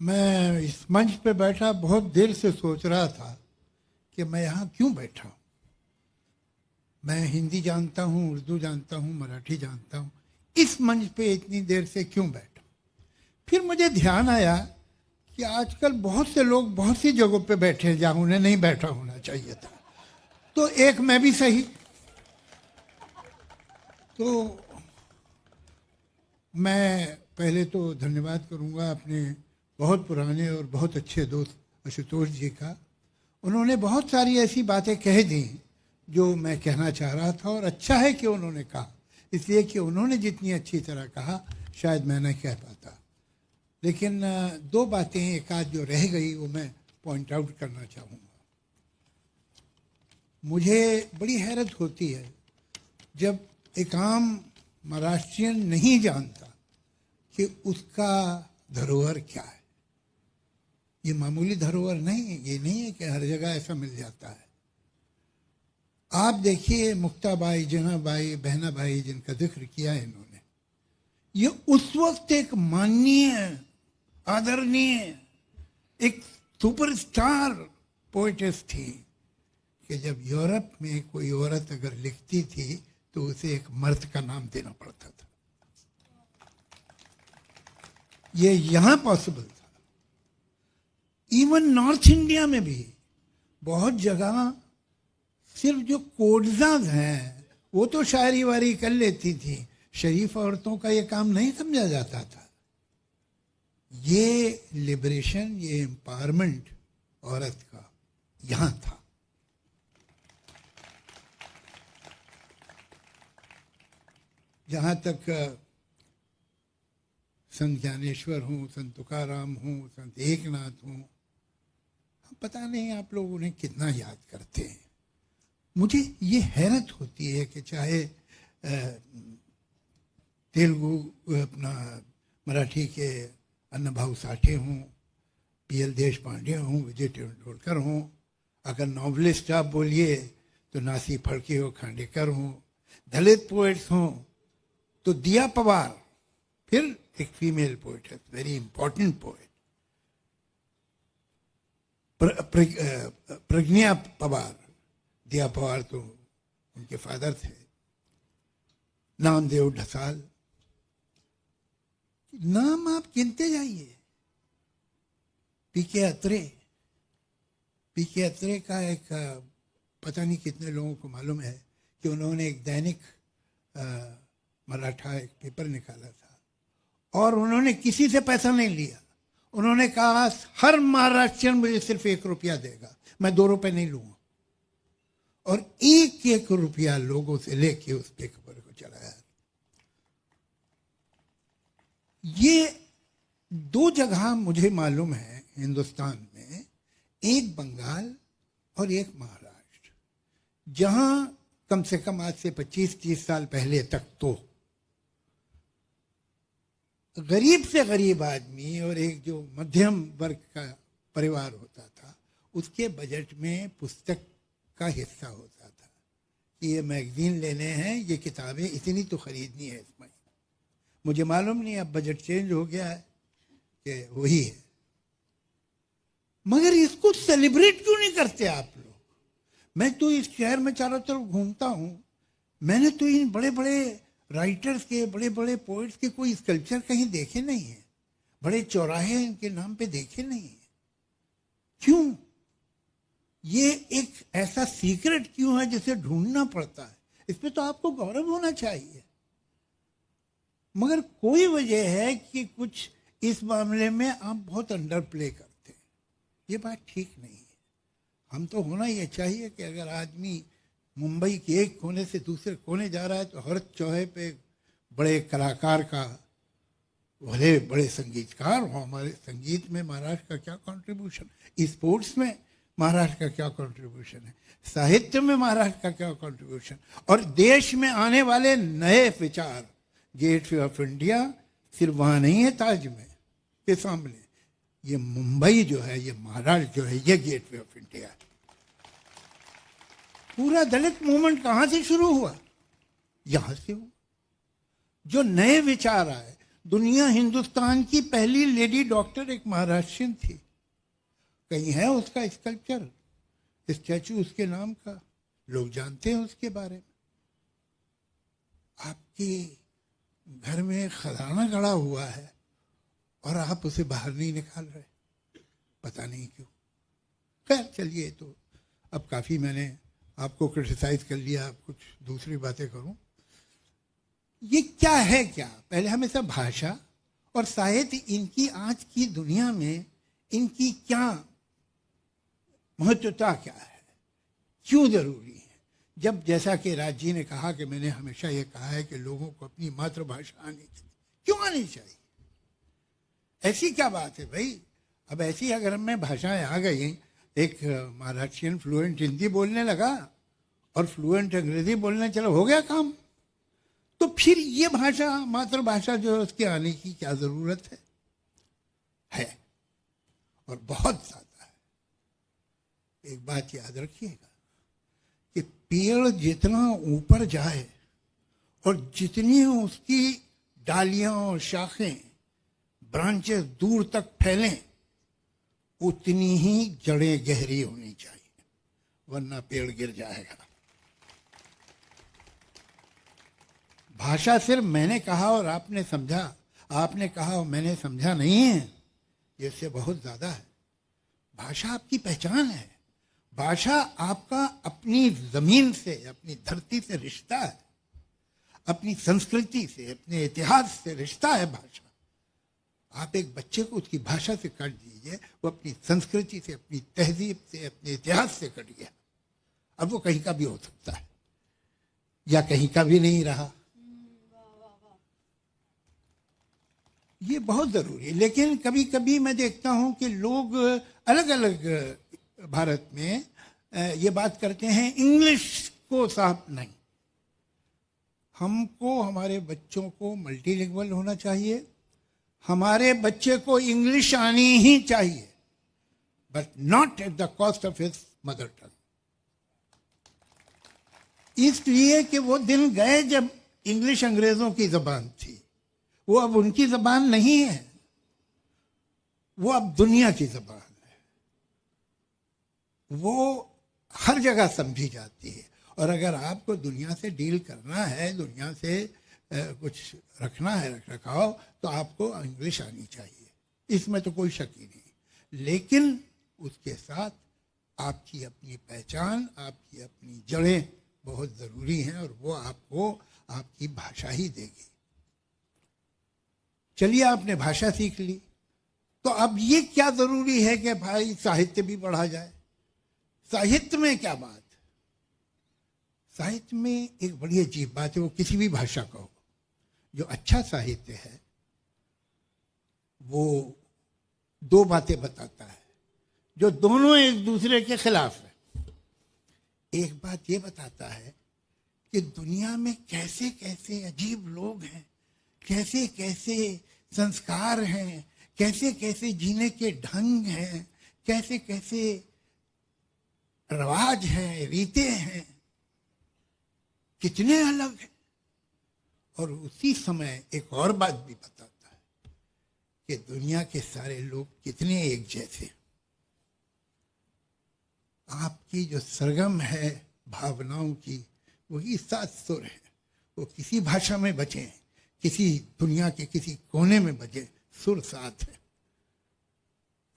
मैं इस मंच पे बैठा बहुत देर से सोच रहा था कि मैं यहाँ क्यों बैठा हूँ। मैं हिंदी जानता हूँ, उर्दू जानता हूँ, मराठी जानता हूँ, इस मंच पे इतनी देर से क्यों बैठा। फिर मुझे ध्यान आया कि आजकल बहुत से लोग बहुत सी जगहों पे बैठे हैं जहाँ उन्हें नहीं बैठा होना चाहिए था, तो एक मैं भी सही। तो मैं पहले तो धन्यवाद करूँगा अपने बहुत पुराने और बहुत अच्छे दोस्त आशुतोष जी का। उन्होंने बहुत सारी ऐसी बातें कह दी जो मैं कहना चाह रहा था, और अच्छा है कि उन्होंने कहा, इसलिए कि उन्होंने जितनी अच्छी तरह कहा शायद मैं नहीं कह पाता। लेकिन दो बातें एक आध जो रह गई वो मैं पॉइंट आउट करना चाहूँगा। मुझे बड़ी हैरत होती है जब एक आम महाराष्ट्रियन नहीं जानता कि उसका धरोहर क्या है। ये मामूली धरोहर नहीं है, ये नहीं है कि हर जगह ऐसा मिल जाता है। आप देखिए मुक्ताबाई, जनाबाई, बहनाबाई जिनका जिक्र किया है इन्होंने, ये उस वक्त एक माननीय, आदरणीय, एक सुपरस्टार पोएटेस थी कि जब यूरोप में कोई औरत अगर लिखती थी तो उसे एक मर्द का नाम देना पड़ता था। ये यहाँ पॉसिबल था। इवन नॉर्थ इंडिया में भी बहुत जगह सिर्फ जो कोडजाज हैं वो तो शायरी वारी कर लेती थी, शरीफ औरतों का ये काम नहीं समझा जाता था। ये लिबरेशन, ये एम्पावरमेंट औरत का यहाँ था। जहाँ तक संत ज्ञानेश्वर हूँ, संत तुकाराम हूँ, संत एकनाथ हूँ, पता नहीं आप लोग उन्हें कितना याद करते हैं। मुझे ये हैरत होती है कि चाहे तेलुगु अपना मराठी के अन्नभाऊ साठे हों, पीएल देशपांडे हों, विजय तेंदुलकर हों, अगर नॉवलिस्ट आप बोलिए तो नासी फड़के हो, खांडेकर हों, दलित पोएट्स हों तो दिया पवार, फिर एक फीमेल पोएट है, वेरी इंपॉर्टेंट पोएट, प्रज्ञा पवार। दिया पवार तो उनके फादर थे। नामदेव ढसाल, नाम आप गिनते जाइए। पीके अत्रे, पीके अत्रे का एक पता नहीं कितने लोगों को मालूम है कि उन्होंने एक दैनिक मराठा एक पेपर निकाला था और उन्होंने किसी से पैसा नहीं लिया। उन्होंने कहा हर महाराष्ट्रियन मुझे सिर्फ 1 रुपया देगा, मैं 2 रुपए नहीं लूंगा। और 1-1 रुपया लोगों से लेके उस पेपर को चलाया। ये 2 जगह मुझे मालूम है हिंदुस्तान में, एक बंगाल और एक महाराष्ट्र, जहां कम से कम आज से 25-30 साल पहले तक तो गरीब से गरीब आदमी और एक जो मध्यम वर्ग का परिवार होता था उसके बजट में पुस्तक का हिस्सा होता था कि ये मैगजीन लेने हैं, ये किताबें इतनी तो खरीदनी है इस महीने। मुझे मालूम नहीं अब बजट चेंज हो गया है कि वही है। मगर इसको सेलिब्रेट क्यों नहीं करते आप लोग? मैं तो इस शहर में चारों तरफ घूमता हूँ, मैंने तो इन बड़े बड़े राइटर्स के, बड़े बड़े पोइट्स के कोई स्कल्पचर कहीं देखे नहीं है, बड़े चौराहे इनके नाम पे देखे नहीं है। क्यों? ये एक ऐसा सीक्रेट क्यों है जिसे ढूंढना पड़ता है? इस पे तो आपको गौरव होना चाहिए। मगर कोई वजह है कि कुछ इस मामले में आप बहुत अंडर प्ले करते हैं। ये बात ठीक नहीं है। हम तो होना ये चाहिए कि अगर आदमी मुंबई के एक कोने से दूसरे कोने जा रहा है तो हर चौहे पे बड़े कलाकार का, भले बड़े संगीतकार हो। हमारे संगीत में महाराष्ट्र का क्या कंट्रीब्यूशन, स्पोर्ट्स में महाराष्ट्र का क्या कंट्रीब्यूशन है, साहित्य में महाराष्ट्र का क्या कंट्रीब्यूशन, और देश में आने वाले नए विचार। गेटवे ऑफ इंडिया सिर्फ वहाँ नहीं है ताज में के सामने, ये मुंबई जो है, ये महाराष्ट्र जो है, ये गेटवे ऑफ इंडिया है। पूरा दलित मूवमेंट कहाँ से शुरू हुआ? यहाँ से हुआ। जो नए विचार आए, दुनिया हिंदुस्तान की पहली लेडी डॉक्टर एक महाराष्ट्रियन थी। कहीं है उसका स्कल्पचर, स्टैचू उसके नाम का, लोग जानते हैं उसके बारे में। आपके घर में खजाना गड़ा हुआ है और आप उसे बाहर नहीं निकाल रहे, पता नहीं क्यों। खैर चलिए, तो अब काफ़ी मैंने आपको क्रिटिसाइज कर लिया, अब कुछ दूसरी बातें करूं। ये क्या है, क्या पहले हमेशा भाषा और साहित्य, इनकी आज की दुनिया में इनकी क्या महत्वता क्या है, क्यों जरूरी है? जब जैसा कि राज जी ने कहा कि मैंने हमेशा ये कहा है कि लोगों को अपनी मातृभाषा आनी चाहिए। क्यों आनी चाहिए? ऐसी क्या बात है भाई? अब ऐसी अगर मैं भाषाएं आ गई, एक महाराष्ट्रियन फ्लुएंट हिंदी बोलने लगा और फ्लुएंट अंग्रेजी बोलने चलो, हो गया काम। तो फिर ये भाषा, मातृभाषा जो है, उसके आने की क्या जरूरत है और बहुत ज्यादा है। एक बात याद रखिएगा कि पेड़ जितना ऊपर जाए और जितनी उसकी डालियां और शाखें, ब्रांचेस दूर तक फैलें, उतनी ही जड़ें गहरी होनी चाहिए, वरना पेड़ गिर जाएगा। भाषा सिर्फ मैंने कहा और आपने समझा, आपने कहा और मैंने समझा नहीं है, इससे बहुत ज्यादा है। भाषा आपकी पहचान है। भाषा आपका अपनी जमीन से, अपनी धरती से रिश्ता है, अपनी संस्कृति से, अपने इतिहास से रिश्ता है भाषा। आप एक बच्चे को उसकी भाषा से काट दीजिए, वो अपनी संस्कृति से, अपनी तहजीब से, अपने इतिहास से कट गया। अब वो कहीं का भी हो सकता है या कहीं का भी नहीं रहा। ये बहुत जरूरी है। लेकिन कभी कभी मैं देखता हूं कि लोग अलग अलग भारत में ये बात करते हैं, इंग्लिश को साफ नहीं। हमको, हमारे बच्चों को मल्टीलिंगुअल होना चाहिए, हमारे बच्चे को इंग्लिश आनी ही चाहिए, but not at the cost of his mother tongue. इसलिए कि वो दिन गए जब इंग्लिश अंग्रेजों की जबान थी, वो अब उनकी जबान नहीं है, वो अब दुनिया की जबान है। वो हर जगह समझी जाती है। और अगर आपको दुनिया से डील करना है, दुनिया से कुछ रखना है, रख रखाव, तो आपको इंग्लिश आनी चाहिए, इसमें तो कोई शक ही नहीं। लेकिन उसके साथ आपकी अपनी पहचान, आपकी अपनी जड़ें बहुत ज़रूरी हैं, और वो आपको आपकी भाषा ही देगी। चलिए, आपने भाषा सीख ली, तो अब ये क्या ज़रूरी है कि भाई साहित्य भी पढ़ा जाए। साहित्य में क्या बात? साहित्य में एक बड़ी अजीब बात है, वो किसी भी भाषा का हो, जो अच्छा साहित्य है वो दो बातें बताता है जो दोनों एक दूसरे के खिलाफ है। एक बात ये बताता है कि दुनिया में कैसे कैसे अजीब लोग हैं, कैसे कैसे संस्कार हैं, कैसे कैसे जीने के ढंग हैं, कैसे कैसे रिवाज हैं, रीतें हैं, कितने अलग हैं। और उसी समय एक और बात भी बताता है कि दुनिया के सारे लोग कितने एक जैसे। आपकी जो सरगम है भावनाओं की, वही सात सुर है, वो किसी भाषा में बचे, किसी दुनिया के किसी कोने में बजे, सुर साथ है।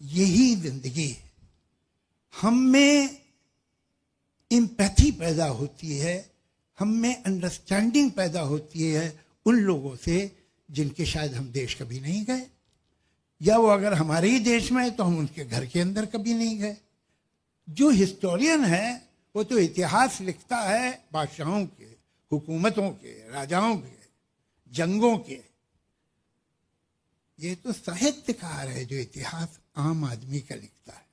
यही जिंदगी है। हम में एम्पैथी पैदा होती है, हम में अंडरस्टैंडिंग पैदा होती है उन लोगों से जिनके शायद हम देश कभी नहीं गए, या वो अगर हमारे ही देश में है तो हम उनके घर के अंदर कभी नहीं गए। जो हिस्टोरियन है वो तो इतिहास लिखता है बादशाहों के, हुकूमतों के, राजाओं के, जंगों के। ये तो साहित्यकार है जो इतिहास आम आदमी का लिखता है।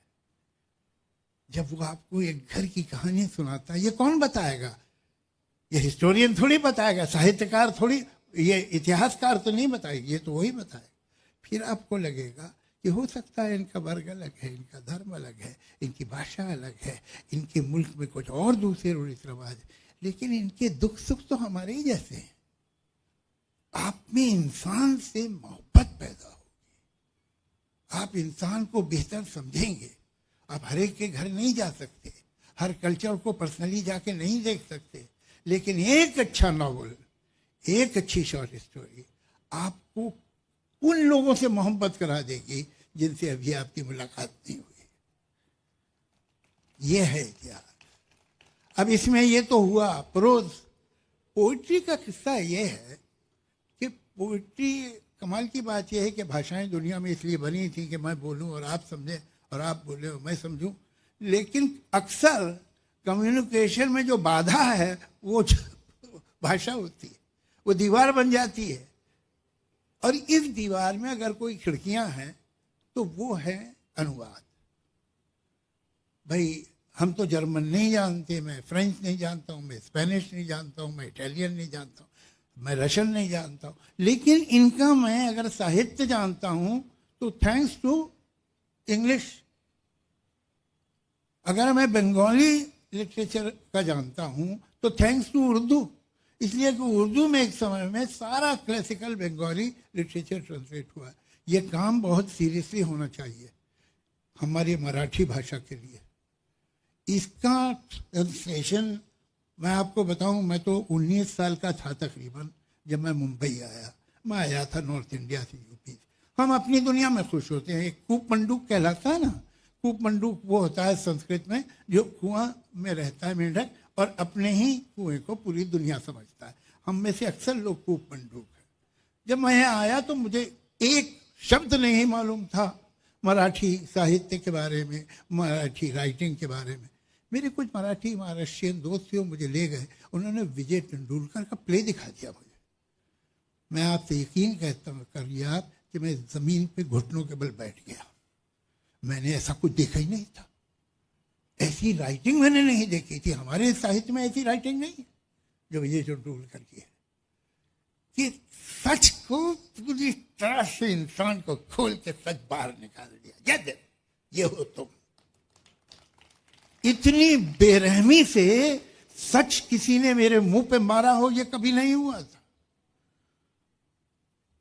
जब वो आपको एक घर की कहानी सुनाता है, ये कौन बताएगा? ये हिस्टोरियन थोड़ी बताएगा, साहित्यकार थोड़ी, ये इतिहासकार तो नहीं बताएगी, ये तो वही बताएगा। फिर आपको लगेगा कि हो सकता है इनका वर्ग अलग है, इनका धर्म अलग है, इनकी भाषा अलग है, इनके मुल्क में कुछ और दूसरे रीति रिवाज, लेकिन इनके दुख सुख तो हमारे ही जैसे हैं। आप में इंसान से मोहब्बत पैदा होगी, आप इंसान को बेहतर समझेंगे। आप हर एक के घर नहीं जा सकते, हर कल्चर को पर्सनली जाके नहीं देख सकते, लेकिन एक अच्छा नॉवल, एक अच्छी शॉर्ट स्टोरी आपको उन लोगों से मोहब्बत करा देगी जिनसे अभी आपकी मुलाकात नहीं हुई। ये है इतिहास। अब इसमें ये तो हुआ प्रोज। पोइट्री का किस्सा ये है कि पोइट्री, कमाल की बात यह है कि भाषाएं दुनिया में इसलिए बनी थी कि मैं बोलूं और आप समझें और आप बोले और मैं समझूं, लेकिन अक्सर कम्युनिकेशन में जो बाधा है वो भाषा होती है, वो दीवार बन जाती है। और इस दीवार में अगर कोई खिड़कियां हैं तो वो है अनुवाद। भाई हम तो जर्मन नहीं जानते, मैं फ्रेंच नहीं जानता हूँ, मैं स्पेनिश नहीं जानता हूँ, मैं इटालियन नहीं जानता हूँ, मैं रशियन नहीं जानता हूँ, लेकिन इनका मैं अगर साहित्य जानता हूँ तो थैंक्स टू इंग्लिश। अगर मैं बंगाली लिटरेचर का जानता हूँ तो थैंक्स टू उर्दू, इसलिए कि उर्दू में एक समय में सारा क्लासिकल बंगाली लिटरेचर ट्रांसलेट हुआ। ये काम बहुत सीरियसली होना चाहिए हमारी मराठी भाषा के लिए। इसका ट्रांसलेशन मैं आपको बताऊं, मैं तो 19 साल का था तकरीबन जब मैं मुंबई आया। मैं आया था नॉर्थ इंडिया से, यूपी। हम अपनी दुनिया में खुश होते हैं। एक कूप मंडूक कहलाता है ना, कूप मंडूक वो होता है संस्कृत में जो कुआं में रहता है मेंढक और अपने ही कुएं को पूरी दुनिया समझता है। हम में से अक्सर लोग कूप मंडूक हैं। जब मैं यहाँ आया तो मुझे एक शब्द नहीं मालूम था मराठी साहित्य के बारे में, मराठी राइटिंग के बारे में। मेरे कुछ मराठी महाराष्ट्रियन दोस्त थे, मुझे ले गए, उन्होंने विजय तेंदुलकर का प्ले दिखा दिया मुझे। मैं आपसे यकीन कहता हूँ करिए आप कि मैं ज़मीन पे घुटनों के बल बैठ गया। मैंने ऐसा कुछ देखा ही नहीं था, ऐसी राइटिंग मैंने नहीं देखी थी। हमारे साहित्य में ऐसी राइटिंग नहीं जो विजय तेंदुलकर की है, कि सच को पूरी तरह से इंसान को खोल के सच बाहर निकाल दिया। यदि ये हो तुम, इतनी बेरहमी से सच किसी ने मेरे मुंह पे मारा हो ये कभी नहीं हुआ था।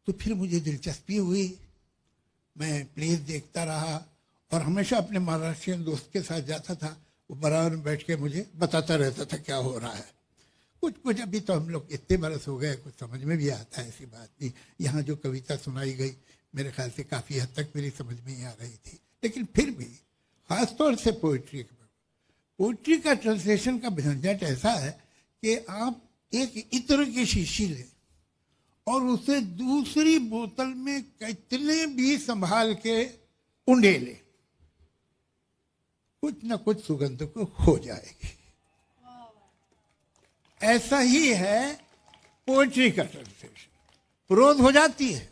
तो फिर मुझे दिलचस्पी हुई, मैं प्लेस देखता रहा और हमेशा अपने महाराष्ट्रियन दोस्त के साथ जाता था। वो बराबर में बैठ के मुझे बताता रहता था क्या हो रहा है। कुछ कुछ अभी तो हम लोग इतने बरस हो गए, कुछ समझ में भी आता है, ऐसी बात नहीं। यहाँ जो कविता सुनाई गई मेरे ख्याल से काफ़ी हद तक मेरी समझ में ही आ रही थी, लेकिन फिर भी खासतौर से पोइट्री का ट्रांसलेशन का झंझट ऐसा है कि आप एक इत्र की शीशी लें और उसे दूसरी बोतल में कितने भी संभाल के उंडेले, कुछ ना कुछ सुगंध को खो जाएगी। ऐसा ही है पोइट्री का ट्रांसलेशन। प्रोज हो जाती है,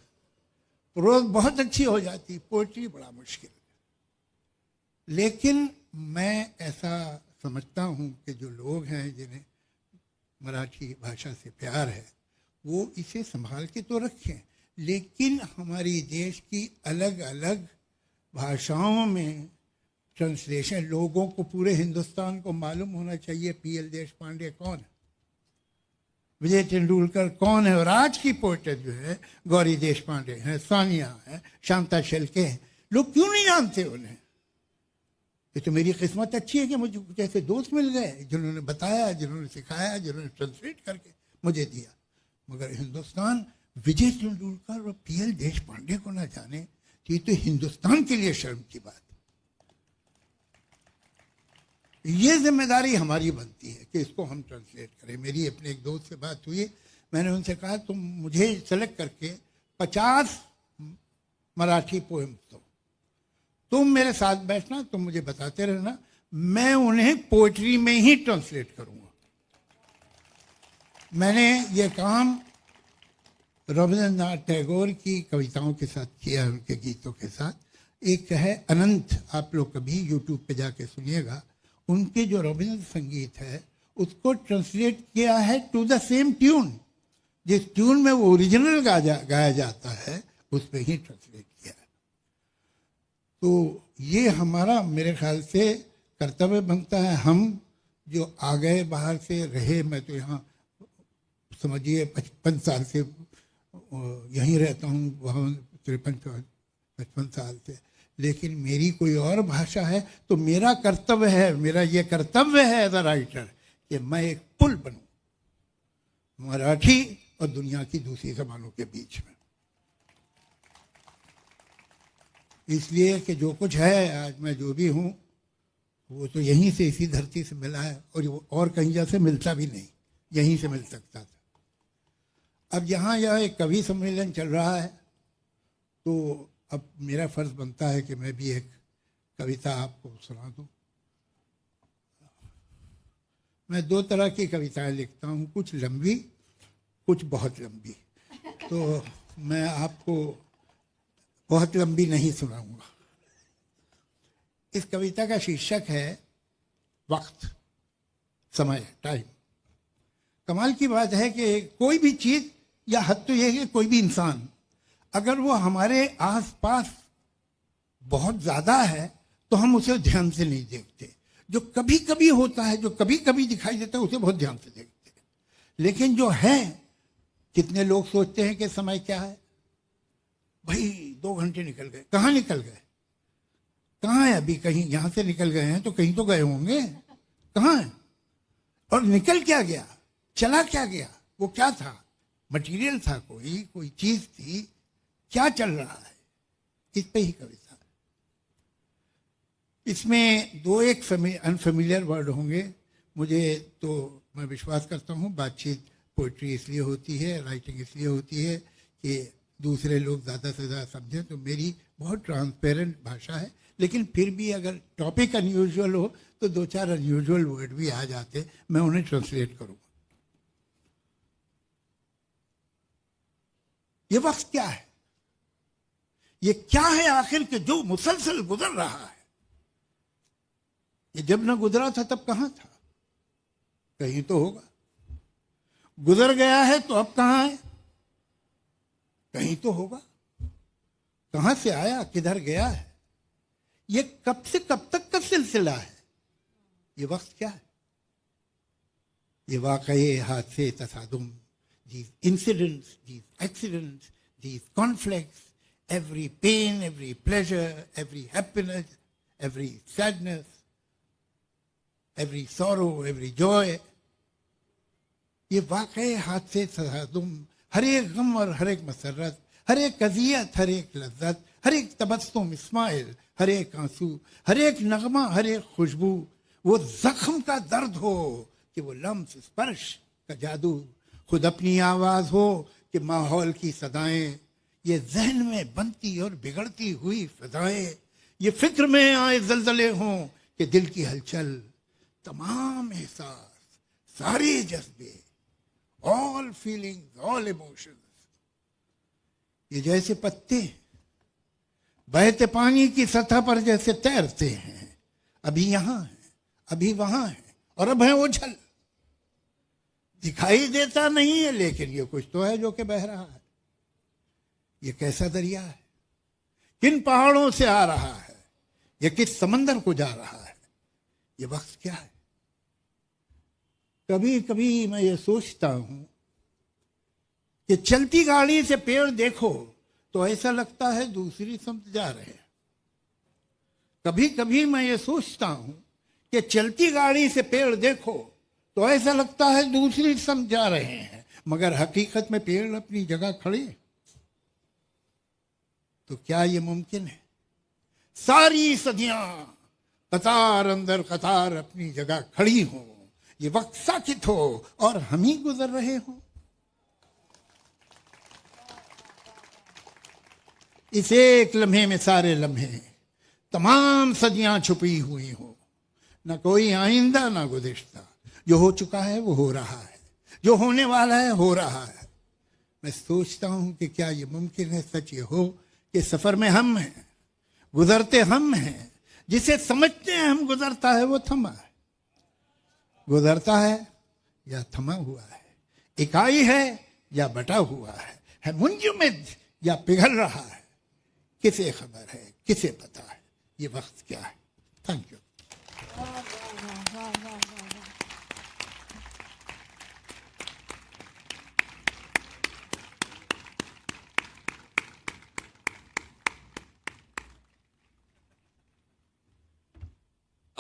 प्रोज बहुत अच्छी हो जाती है, पोइट्री बड़ा मुश्किल है। लेकिन मैं ऐसा समझता हूँ कि जो लोग हैं जिन्हें मराठी भाषा से प्यार है वो इसे संभाल के तो रखें, लेकिन हमारी देश की अलग अलग भाषाओं में ट्रांसलेशन लोगों को, पूरे हिंदुस्तान को मालूम होना चाहिए पीएल देशपांडे कौन है, विजय तेंदुलकर कौन है। और आज की पोइटर जो है गौरी देशपांडे हैं, सानिया है, शांता शेल्के हैं। लोग क्यों नहीं जानते उन्हें? ये तो मेरी किस्मत अच्छी है कि मुझे कुछ ऐसे दोस्त मिल गए जिन्होंने बताया, जिन्होंने सिखाया, जिन्होंने ट्रांसलेट करके मुझे दिया। मगर हिंदुस्तान विजय तेंदुलकर और पीएल देशपांडे को ना जाने तो ये तो हिंदुस्तान के लिए शर्म की बात है। ये जिम्मेदारी हमारी बनती है कि इसको हम ट्रांसलेट करें। मेरी अपने एक दोस्त से बात हुई, मैंने उनसे कहा तुम मुझे सेलेक्ट करके 50 मराठी पोएम दो, तुम मेरे साथ बैठना, तुम मुझे बताते रहना, मैं उन्हें पोइट्री में ही ट्रांसलेट करूंगा। मैंने ये काम रविंद्रनाथ टैगोर की कविताओं के साथ किया है, उनके गीतों के साथ। एक है अनंत, आप लोग कभी यूट्यूब पे जाके सुनिएगा। उनके जो रविंद्र संगीत है उसको ट्रांसलेट किया है टू द सेम ट्यून, जिस ट्यून में वो ओरिजिनल गाया जाता है उस पर ही ट्रांसलेट किया है। तो ये हमारा मेरे ख्याल से कर्तव्य बनता है। हम जो आ गए बाहर से रहे, मैं तो यहाँ समझिए 55 साल से यहीं रहता हूँ वहाँ 53-55 साल से, लेकिन मेरी कोई और भाषा है तो मेरा कर्तव्य है, मेरा ये कर्तव्य है एज अ राइटर कि मैं एक पुल बनूं मराठी और दुनिया की दूसरी जबानों के बीच में। इसलिए कि जो कुछ है आज मैं जो भी हूँ वो तो यहीं से, इसी धरती से मिला है, और कहीं जैसे मिलता भी नहीं, यहीं से मिल सकता था। अब यहाँ यह एक कवि सम्मेलन चल रहा है तो अब मेरा फर्ज बनता है कि मैं भी एक कविता आपको सुना दूँ। मैं 2 तरह की कविताएं लिखता हूँ, कुछ लंबी, कुछ बहुत लंबी। तो मैं आपको बहुत लंबी नहीं सुनाऊंगा। इस कविता का शीर्षक है वक्त, समय, टाइम। कमाल की बात है कि कोई भी चीज, या हद तो यह है कि कोई भी इंसान, अगर वो हमारे आसपास बहुत ज्यादा है तो हम उसे ध्यान से नहीं देखते। जो कभी कभी होता है, जो कभी कभी दिखाई देता है, उसे बहुत ध्यान से देखते हैं। लेकिन जो है, कितने लोग सोचते हैं कि समय क्या है, भाई 2 घंटे निकल गए, कहाँ निकल गए, कहाँ है, अभी कहीं यहाँ से निकल गए हैं तो कहीं तो गए होंगे, कहाँ है, और निकल क्या गया, चला क्या गया, वो क्या था, मटेरियल था, कोई चीज थी, क्या चल रहा है, इस पे ही कविता। इसमें 2-1 अनफेमिलियर वर्ड होंगे मुझे, तो मैं विश्वास करता हूँ बातचीत, पोइट्री इसलिए होती है, राइटिंग इसलिए होती है कि दूसरे लोग ज़्यादा से ज़्यादा समझें। तो मेरी बहुत ट्रांसपेरेंट भाषा है, लेकिन फिर भी अगर टॉपिक अनयूजुअल हो तो 2-4 अनयूजुअल वर्ड भी आ जाते, मैं उन्हें ट्रांसलेट करूँगा। ये वक्त क्या है, ये क्या है आखिर के जो मुसलसल गुजर रहा है। ये जब न गुजरा था तब कहाँ था, कहीं तो होगा। गुजर गया है तो अब कहाँ है, कहीं तो होगा। कहां से आया, किधर गया है, ये कब से कब तक का सिलसिला है। ये वक्त क्या है, ये वाकये, हादसे, तसादुम, these incidents, these accidents, these conflicts, every pain, every pleasure, every happiness, every sadness, every sorrow, every joy, ये वाकई हादसे, तसादुम, हर एक गम और हर एक मसरत, हर एक अजियत, हर एक लज्जत, हर एक तबस्सुम, इस्माइल, हर एक आंसू, हर एक नगमा, हर एक खुशबू, वो जख्म का दर्द हो कि वो लम्स, स्पर्श का जादू, खुद अपनी आवाज हो कि माहौल की सदाएं, ये जहन में बनती और बिगड़ती हुई फिजाएं, ये फिक्र में आए जलजले हों कि दिल की हलचल, तमाम एहसास, सारे जज्बे, ऑल फीलिंग्स, ऑल इमोशंस, ये जैसे पत्ते बहते पानी की सतह पर जैसे तैरते हैं, अभी यहाँ है, अभी वहां है, और अब है ओझल। दिखाई देता नहीं है, लेकिन ये कुछ तो है जो कि बह रहा है। ये कैसा दरिया है, किन पहाड़ों से आ रहा है, ये किस समंदर को जा रहा है, ये वक्त क्या है। कभी कभी मैं ये सोचता हूं कि चलती गाड़ी से पेड़ देखो तो ऐसा लगता है दूसरी समझ जा रहे हैं। कभी कभी मैं ये सोचता हूं कि चलती गाड़ी से पेड़ देखो तो ऐसा लगता है दूसरी समझ जा रहे हैं, मगर हकीकत में पेड़ अपनी जगह खड़े। तो क्या ये मुमकिन है, सारी सदियां कतार अंदर कतार अपनी जगह खड़ी हो, ये वक्त साकित हो और हम ही गुजर रहे हो। इस एक लम्हे में सारे लम्हे, तमाम सदियां छुपी हुई हो, न कोई आइंदा न गुज़िश्ता। जो हो चुका है वो हो रहा है, जो होने वाला है हो रहा है। मैं सोचता हूं कि क्या ये मुमकिन है, सच ये हो कि सफर में हम हैं, गुजरते हम हैं, जिसे समझते हैं हम गुजरता है वो थमा है, गुजरता है या थमा हुआ है, इकाई है या बटा हुआ है मुंजमद या पिघल रहा है, किसे खबर है, किसे पता है ये वक्त क्या है। Thank you.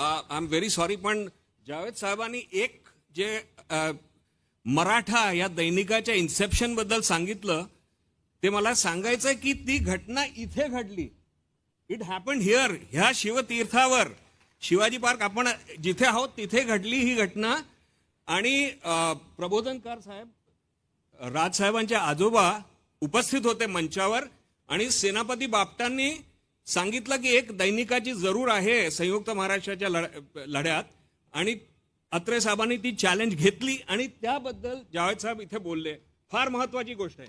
I am very sorry, पण जावेद साहेबांनी एक जे मराठा या दैनिकाच्या इन्सेप्शन बद्दल सांगितलं ते मला सांगायचंय की ती घटना इथे घडली. इट हॅपन हिअर, ह्या शिवतीर्थावर, शिवाजी पार्क आपण जिथे आहोत तिथे घडली ही घटना. आणि प्रबोधनकार साहेब, राजसाहेबांचे आजोबा उपस्थित होते मंचावर आणि सेनापती बापटांनी सांगितलं की एक दैनिकाची जरूर आहे संयुक्त महाराष्ट्राच्या लढ्यात, आणि अत्रे साहेबांनी ती चॅलेंज घेतली आणि त्याबद्दल जावेद साहेब इथे बोलले. फार महत्वाची गोष्ट आहे.